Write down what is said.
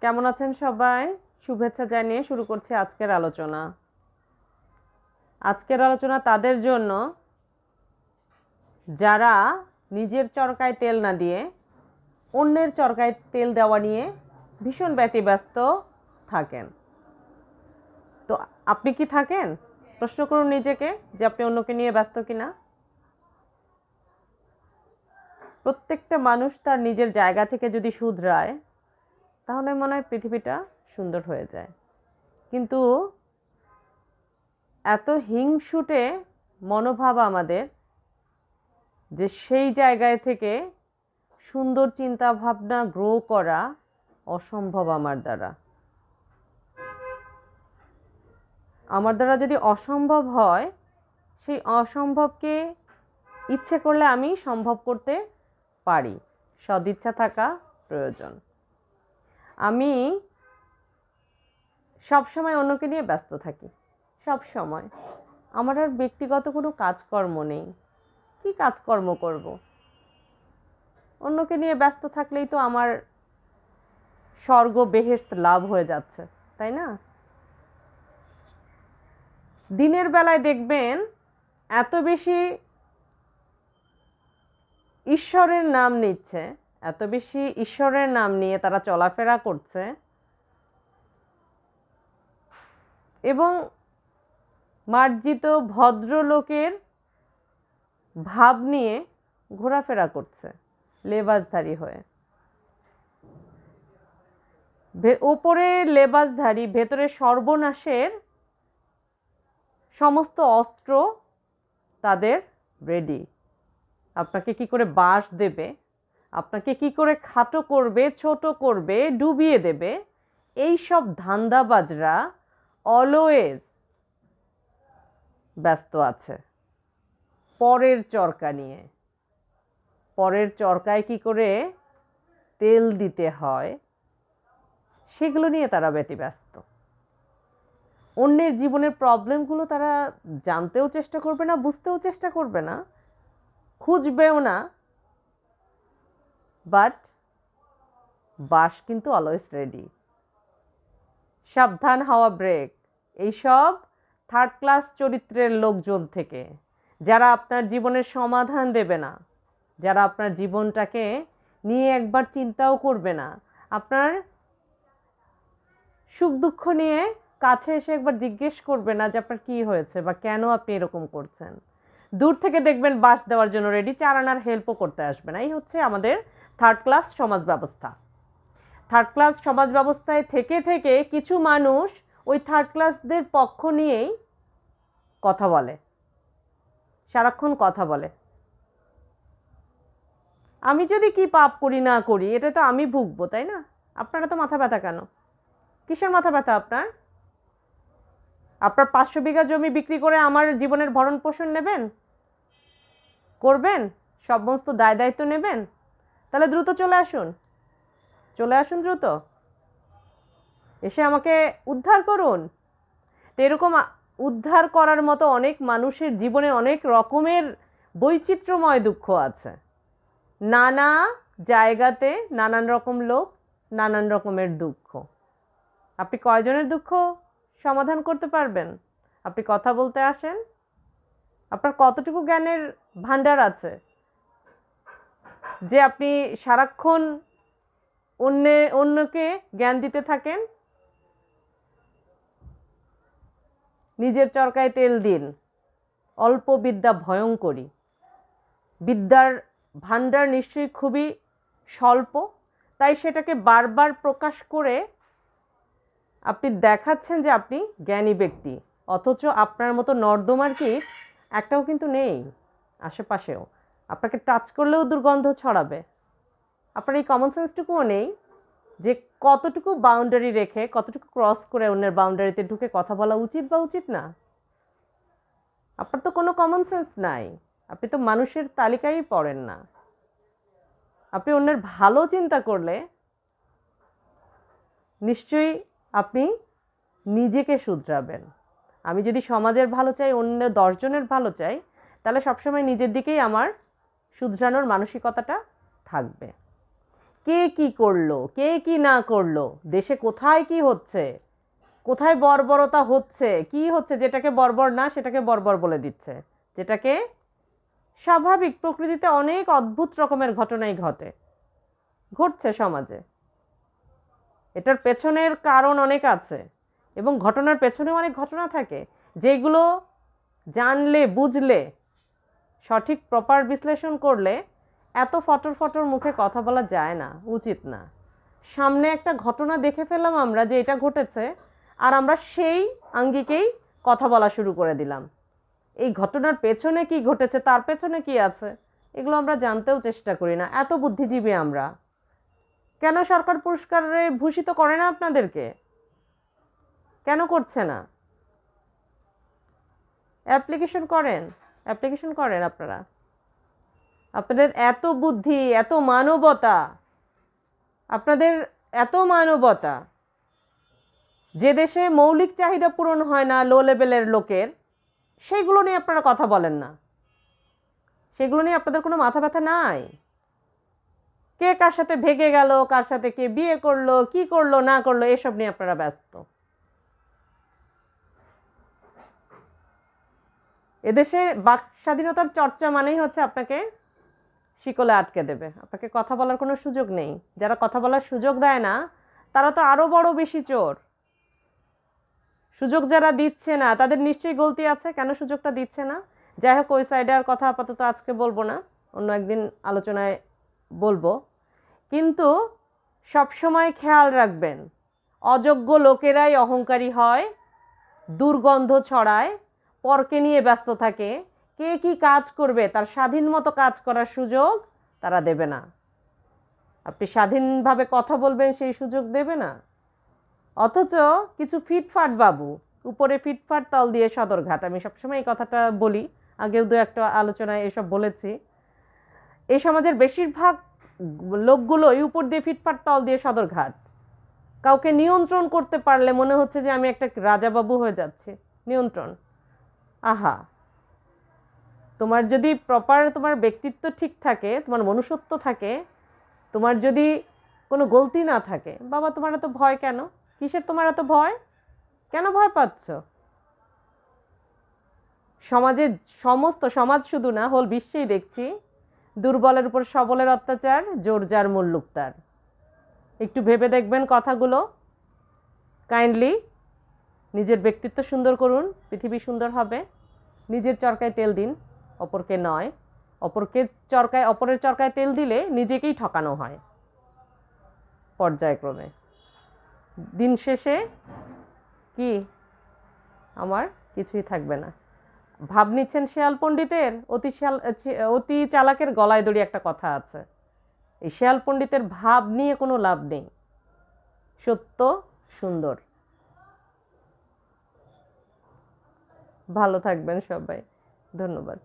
কেমন আছেন সবাই? শুভেচ্ছা জানিয়ে শুরু করছি আজকের আলোচনা। আজকের আলোচনা তাদের জন্য যারা নিজের চরকায় তেল না দিয়ে অন্যের চরকায় তেল দেওয়া নিয়ে ভীষণ ব্যতিব্যস্ত থাকেন। তো আপনি কি থাকেন? প্রশ্ন করুন নিজেকে যে আপনি অন্যকে নিয়ে ব্যস্ত কিনা। প্রত্যেকটা মানুষ তার নিজের জায়গা থেকে যদি শুধরায় তাহলে মনে হয় পৃথিবীটা সুন্দর হয়ে যায়। কিন্তু এত হিংসুটে মনোভাব আমাদের যে সেই জায়গায় থেকে সুন্দর চিন্তা ভাবনা গ্রো করা অসম্ভব আমার দ্বারা যদি অসম্ভব হয়, সেই অসম্ভবকে ইচ্ছে করলে আমি সম্ভব করতে পারি। সদিচ্ছা থাকা প্রয়োজন। আমি সবসময় অন্যকে নিয়ে ব্যস্ত থাকি, সব সময়। আমার আর ব্যক্তিগত কোনো কাজকর্ম নেই। কি কাজকর্ম করব? অন্যকে নিয়ে ব্যস্ত থাকলেই তো আমার স্বর্গ বেহেশত লাভ হয়ে যাচ্ছে, তাই না? দিনের বেলায় দেখবেন এত বেশি ঈশ্বরের নাম নিচ্ছে, এত বেশি ঈশ্বরের নাম নিয়ে তারা চলাফেরা করছে এবং মার্জিত ভদ্রলোকের ভাব নিয়ে ঘোরাফেরা করছে লেবাসধারী হয়ে। ওপরে লেবাসধারী, ভেতরে সর্বনাশের সমস্ত অস্ত্র তাদের রেডি। আপনাকে কি করে বাঁশ দেবে, আপনাকে কি করে খাটো করবে, ছোট করবে, ডুবিয়ে দেবে, এই সব ধান্দাবাজরা অলওয়েজ ব্যস্ত আছে পরের চরকা নিয়ে। পরের চরকায় কি করে তেল দিতে হয় সেগুলো নিয়ে তারা ব্যতিব্যস্ত। অন্যের জীবনের প্রবলেমগুলো তারা জানতেও চেষ্টা করবে না, বুঝতেও চেষ্টা করবে না, খুঁজবেও না। বাট বাঁশ কিন্তু অলওয়েজ রেডি। সাবধান হওয়া ব্রেক এইসব থার্ড ক্লাস চরিত্রের লোকজন থেকে, যারা আপনার জীবনের সমাধান দেবে না, যারা আপনার জীবনটাকে নিয়ে একবার চিন্তাও করবে না, আপনার সুখ দুঃখ নিয়ে কাছে এসে একবার জিজ্ঞেস করবে না যে আপনার কী হয়েছে বা কেন আপনি এরকম করছেন। দূর থেকে দেখবেন বাঁশ দেওয়ার জন্য রেডি, চার আনার হেল্পও করতে আসবে না। এই হচ্ছে আমাদের থার্ড ক্লাস সমাজ ব্যবস্থা। থার্ড ক্লাস সমাজ ব্যবস্থায় থেকে থেকে কিছু মানুষ ওই থার্ড ক্লাসদের পক্ষ নিয়েই কথা বলে, সারাক্ষণ কথা বলে। আমি যদি কি পাপ করি না করি এটা তো আমি ভুগবো, তাই না? আপনারা তো মাথা ব্যথা কেন? কিসের মাথা ব্যথা আপনার? আপনার 500 বিঘা জমি বিক্রি করে আমার জীবনের ভরণ পোষণ নেবেন, করবেন, সমস্ত দায় দায়িত্ব নেবেন? তাহলে দ্রুত চলে আসুন, চলে আসুন দ্রুত, এসে আমাকে উদ্ধার করুন। তো এরকম উদ্ধার করার মতো অনেক মানুষের জীবনে অনেক রকমের বৈচিত্র্যময় দুঃখ আছে। নানা জায়গাতে নানান রকম লোক, নানান রকমের দুঃখ। আপনি কয়জনের দুঃখ সমাধান করতে পারবেন? আপনি কথা বলতে আসেন, আপনার কতটুকু জ্ঞানের ভান্ডার আছে যে আপনি সারাক্ষণ অন্যকে জ্ঞান দিতে থাকেন? নিজের চরকায় তেল দিন। অল্প বিদ্যা ভয়ঙ্করী। বিদ্যার ভান্ডার নিশ্চয়ই খুবই স্বল্প, তাই সেটাকে বারবার প্রকাশ করে আপনি দেখাচ্ছেন যে আপনি জ্ঞানী ব্যক্তি, অথচ আপনার মতো নর্দমার কীট একটাও কিন্তু নেই আশেপাশেও। আপনাকে টাচ করলেও দুর্গন্ধ ছড়াবে। আপনার এই কমন সেন্সটুকুও নেই যে কতটুকু বাউন্ডারি রেখে, কতটুকু ক্রস করে অন্যের বাউন্ডারিতে ঢুকে কথা বলা উচিত বা উচিত না। আপনার তো কোনো কমন সেন্স নাই। আপনি তো মানুষের তালিকায় পড়েন না। আপনি অন্যের ভালো চিন্তা করলে নিশ্চয়ই আপনি নিজেকে শুধরাবেন। আমি যদি সমাজের ভালো চাই, অন্য 10 জনের ভালো চাই, তাহলে সবসময় নিজের দিকেই আমার শুধরানোর মানসিকতাটা থাকবে। কে কি করলো, কে কি না করলো, দেশে কোথায় কি হচ্ছে, কোথায় বর্বরতা হচ্ছে, কি হচ্ছে, যেটাকে বর্বর না সেটাকে বর্বর বলে দিচ্ছে, যেটাকে স্বাভাবিক। প্রকৃতিতে অনেক অদ্ভুত রকমের ঘটনাই ঘটছে সমাজে। এটার পেছনের কারণ অনেক আছে এবং ঘটনার পেছনেও অনেক ঘটনা থাকে, যেগুলো জানলে বুঝলে সঠিক প্রপার বিশ্লেষণ করলে এত ফটর ফটর মুখে কথা বলা যায় না, উচিত না। সামনে একটা ঘটনা দেখে ফেললাম আমরা যে এটা ঘটেছে, আর আমরা সেই আঙ্গিকেই কথা বলা শুরু করে দিলাম। এই ঘটনার পেছনে কি ঘটেছে, তার পেছনে কি আছে, এগুলো আমরা জানতেও চেষ্টা করি না। এত বুদ্ধিজীবী আমরা। কেন সরকার পুরস্কারে ভূষিত করে না আপনাদেরকে? কেন করছে না? অ্যাপ্লিকেশন করেন আপনারা। আপনাদের এত বুদ্ধি, এত মানবতা, আপনাদের এত মানবতা, যে দেশে মৌলিক চাহিদা পূরণ হয় না লো লেভেলের লোকের, সেইগুলো নিয়ে আপনারা কথা বলেন না। সেগুলো নিয়ে আপনাদের কোনো মাথা ব্যথা নাই। কে কার সাথে ভেগে গেল, কার সাথে কে বিয়ে করলো, কি করলো না করলো, এসব নিয়ে আপনারা ব্যস্ত। এদেশে বাক স্বাধীনতার চর্চা মানেই হচ্ছে আপনাকে শিকলে আটকে দেবে, আপনাকে কথা বলার কোনো সুযোগ নেই। যারা কথা বলার সুযোগ দেয় না তারা তো আরো বড় বেশি চোর। সুযোগ যারা দিচ্ছে না তাদের নিশ্চয়ই গলতি আছে, কেন সুযোগটা দিচ্ছে না। যাই হোক, ওই সাইডে আর কথা আপাতত আজকে বলবো না, অন্য একদিন আলোচনায় বলবো। কিন্তু সবসময় খেয়াল রাখবেন, অযোগ্য লোকেরাই অহংকারী হয়, দুর্গন্ধ ছড়ায়, পরকে নিয়ে ব্যস্ত থাকে, কে কি কাজ করবে তার স্বাধীন মতো কাজ করার সুযোগ তারা দেবে না। আপনি স্বাধীনভাবে কথা বলবেন সেই সুযোগ দেবে না। অথচ কিছু ফিটফাট বাবু, উপরে ফিটফাট তল দিয়ে সদরঘাট, আমি সবসময় এই কথাটা বলি, আগেও দু একটা আলোচনায় এসব বলেছি। এই সমাজের বেশিরভাগ লোকগুলোই উপর দিয়ে ফিটফাট তল দিয়ে সদরঘাট। কাউকে নিয়ন্ত্রণ করতে পারলে মনে হচ্ছে যে আমি একটা রাজাবাবু হয়ে যাচ্ছি। নিয়ন্ত্রণ, আহা! তোমার যদি প্রপার তোমার ব্যক্তিত্ব ঠিক থাকে, তোমার মনুষ্যত্ব থাকে, তোমার যদি কোনো গলতি না থাকে, বাবা তোমার এত ভয় কেন? কিসের তোমার এত ভয়? কেন ভয় পাচ্ছ? সমাজে, সমস্ত সমাজ শুধু না, হোল বিশ্বেই দেখছি দুর্বলের উপর সবলের অত্যাচার, জোর যার মুল্লুক তার। একটু ভেবে দেখবেন কথাগুলো। কাইন্ডলি নিজের ব্যক্তিত্ব সুন্দর করুন, পৃথিবী সুন্দর হবে। নিজের চরকায় তেল দিন, অপরকে নয়। অপরের চরকায় তেল দিলে নিজেকেই ঠকানো হয় পর্যায়ক্রমে। দিন শেষে কি আমার কিছুই থাকবে না। ভাব নিচ্ছেন শেয়াল পণ্ডিতের, অতি চালাকের গলায় দড়ি একটা কথা আছে। এই শেয়াল পণ্ডিতের ভাব নিয়ে কোনো লাভ নেই। সত্য সুন্দর। ভালো থাকবেন সবাই, ধন্যবাদ।